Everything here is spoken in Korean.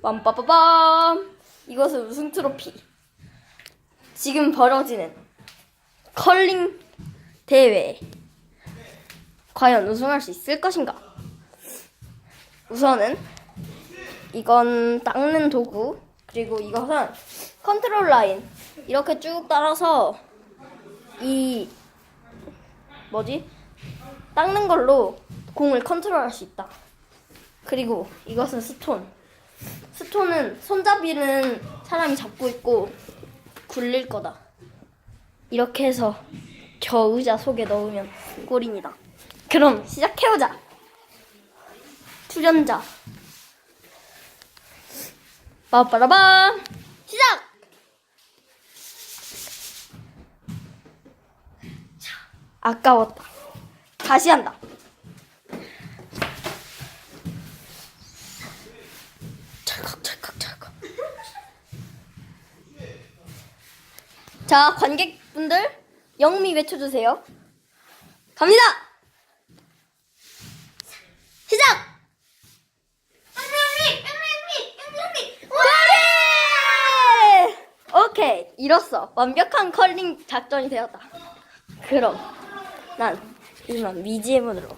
빰빠빠밤. 이것은 우승 트로피. 지금 벌어지는 컬링 대회. 과연 우승할 수 있을 것인가? 우선은 이건 닦는 도구, 그리고 이것은 컨트롤 라인. 이렇게 쭉 따라서 닦는 걸로 공을 컨트롤할 수 있다. 그리고 이것은 스톤. 스톤은 손잡이는 사람이 잡고 있고 굴릴 거다. 이렇게 해서 저 의자 속에 넣으면 골입니다. 그럼 시작해보자. 출연자 빠빠라밤. 시작! 아까웠다. 다시 한다. 찰칵찰칵찰칵. 자, 관객분들 영미 외쳐주세요. 갑니다. 시작! 골! 오케이, 이로써 완벽한 컬링 작전이 되었다. 그럼 난 이만 미지의 문으로